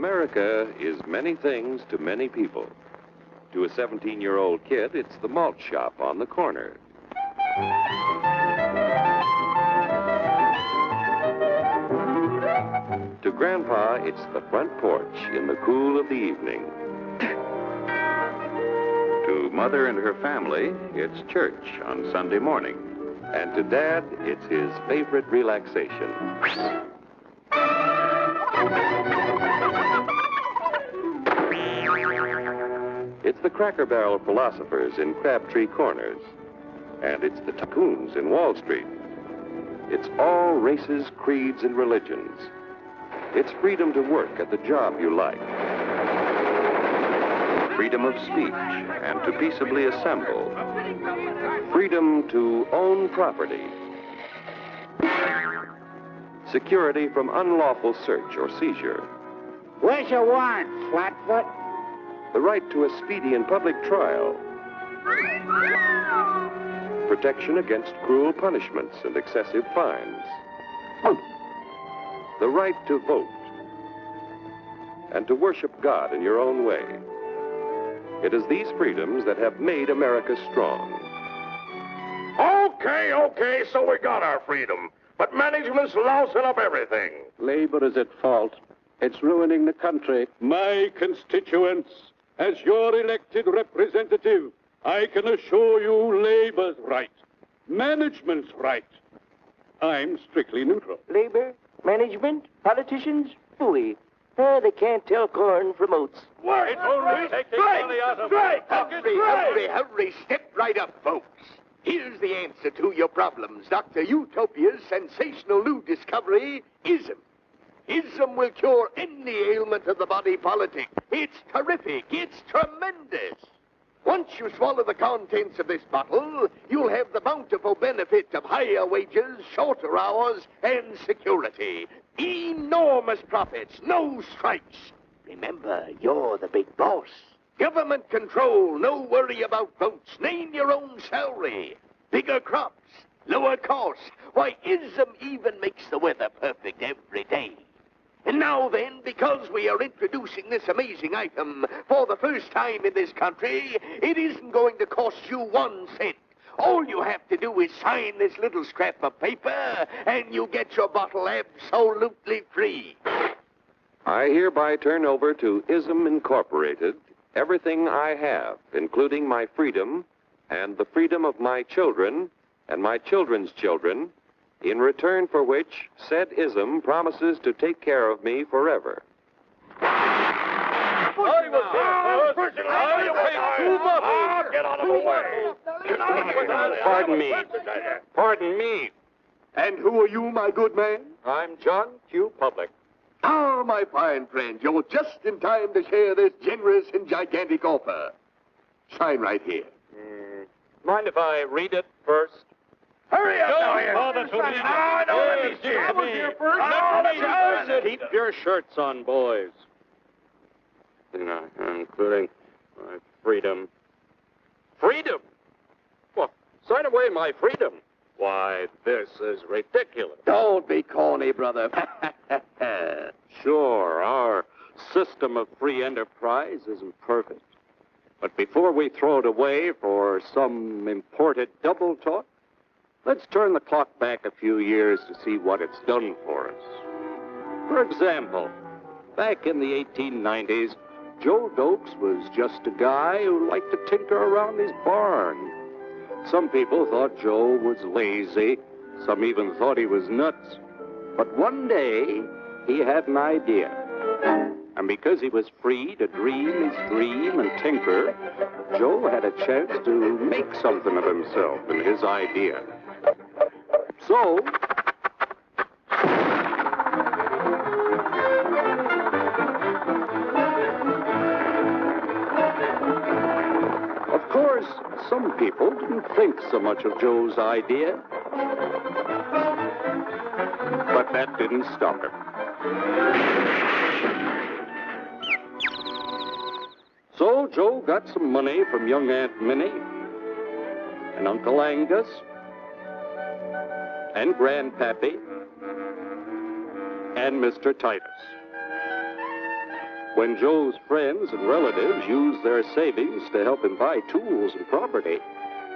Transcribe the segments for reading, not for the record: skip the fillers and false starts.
America is many things to many people. To a 17-year-old kid, it's the malt shop on the corner. To Grandpa, it's the front porch in the cool of the evening. To Mother and her family, it's church on Sunday morning. And to Dad, it's his favorite relaxation. It's the Cracker Barrel philosophers in Crabtree Corners. And it's the tycoons in Wall Street. It's all races, creeds, and religions. It's freedom to work at the job you like. Freedom of speech and to peaceably assemble. Freedom to own property. Security from unlawful search or seizure. Where's your warrant, Flatfoot? The right to a speedy and public trial. Protection against cruel punishments and excessive fines. The right to vote. And to worship God in your own way. It is these freedoms that have made America strong. Okay, so we got our freedom. But management's lousing up everything. Labor is at fault. It's ruining the country. My constituents, as your elected representative, I can assure you Labor's right. Management's right. I'm strictly neutral. Labor, management, politicians, phooey. They can't tell corn from oats. What? It's only taking money out of... Hurry, step right up, folks. Here's the answer to your problems. Dr. Utopia's sensational new discovery, ISM. ISM will cure any ailment of the body politic. It's terrific. It's tremendous. Once you swallow the contents of this bottle, you'll have the bountiful benefit of higher wages, shorter hours, and security. Enormous profits, no strikes. Remember, you're the big boss. Government control, no worry about votes. Name your own salary. Bigger crops, lower costs. Why, ISM even makes the weather perfect every day. And now then, because we are introducing this amazing item for the first time in this country, it isn't going to cost you 1 cent. All you have to do is sign this little scrap of paper, and you get your bottle absolutely free. I hereby turn over to ISM Incorporated everything I have, including my freedom and the freedom of my children and my children's children, in return for which said ISM promises to take care of me forever. Get out of the way. Pardon me. And who are you, my good man? I'm John Q. Public. Ah, my fine friend, you're just in time to share this generous and gigantic offer. Sign right here. Mind if I read it first? Hurry up, Keep your shirts on, boys. Including my freedom. Freedom? Well, sign away my freedom. Why, this is ridiculous. Don't be corny, brother. Sure, our system of free enterprise isn't perfect. But before we throw it away for some imported double talk, let's turn the clock back a few years to see what it's done for us. For example, back in the 1890s, Joe Dokes was just a guy who liked to tinker around his barn. Some people thought Joe was lazy. Some even thought he was nuts. But one day, he had an idea. And because he was free to dream his dream and tinker, Joe had a chance to make something of himself and his idea. So, of course, some people didn't think so much of Joe's idea. But that didn't stop him. So Joe got some money from young Aunt Minnie and Uncle Angus and Grandpappy and Mr. Titus. When Joe's friends and relatives used their savings to help him buy tools and property,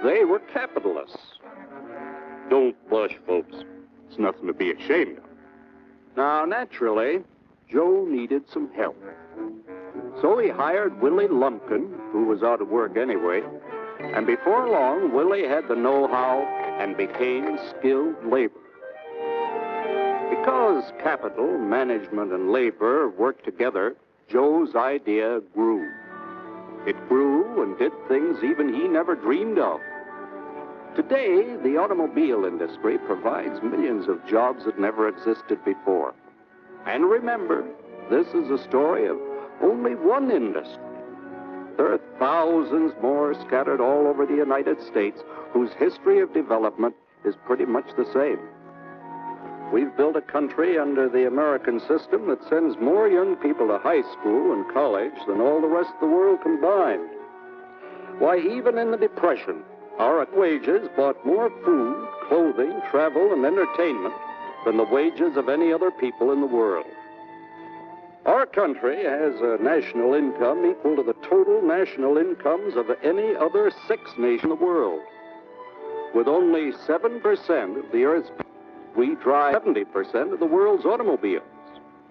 they were capitalists. Don't blush, folks. It's nothing to be ashamed of. Now, naturally, Joe needed some help. So he hired Willie Lumpkin, who was out of work anyway, and before long, Willie had the know-how and became skilled labor. Because capital, management, and labor worked together, Joe's idea grew. It grew and did things even he never dreamed of. Today, the automobile industry provides millions of jobs that never existed before. And remember, this is a story of only one industry. There are thousands more scattered all over the United States whose history of development is pretty much the same. We've built a country under the American system that sends more young people to high school and college than all the rest of the world combined. Why, even in the Depression, our wages bought more food, clothing, travel, and entertainment than the wages of any other people in the world. Our country has a national income equal to the total national incomes of any other 6 nations in the world. With only 7% of the Earth's people, we drive 70% of the world's automobiles.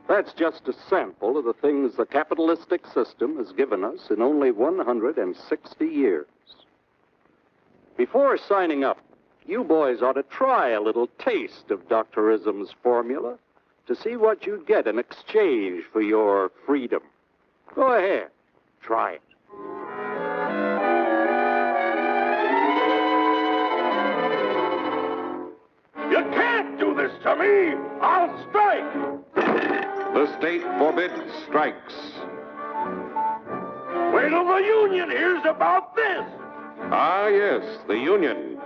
That's just a sample of the things the capitalistic system has given us in only 160 years. Before signing up, you boys ought to try a little taste of Dr. Ism's formula to see what you'd get in exchange for your freedom. Go ahead, try it. You can't do this to me! I'll strike! The state forbids strikes. Wait till the union hears about this! Ah, yes, the union.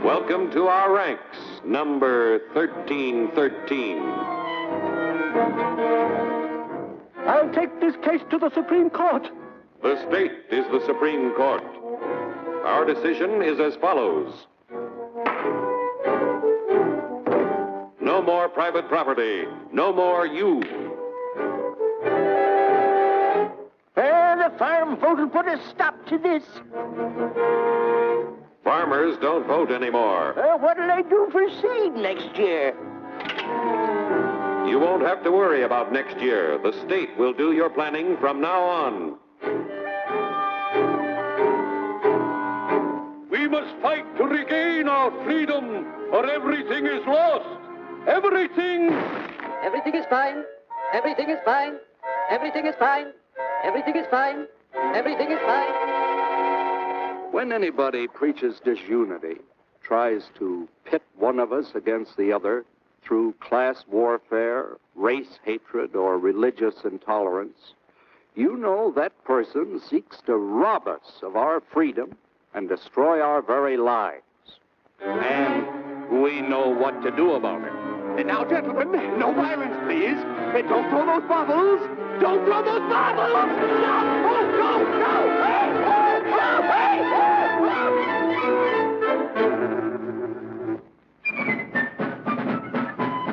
Welcome to our ranks, number 1313. I'll take this case to the Supreme Court. The state is the Supreme Court. Our decision is as follows. No more private property. No more you. The farm vote will put a stop to this. Farmers don't vote anymore. What'll they do for seed next year? You won't have to worry about next year. The state will do your planning from now on. We must fight to regain our freedom, or everything is lost. Everything! Everything is fine. Everything is fine. Everything is fine. Everything is fine. Everything is fine. When anybody preaches disunity, tries to pit one of us against the other through class warfare, race hatred, or religious intolerance, you know that person seeks to rob us of our freedom and destroy our very lives. And we know what to do about it. And now, gentlemen, no violence, please. And don't throw those bottles. Don't throw those bottles! No! Oh, no! No! Hey! Oh, hey!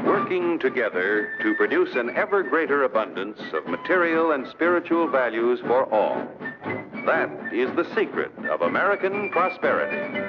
Working together to produce an ever greater abundance of material and spiritual values for all. That is the secret of American prosperity.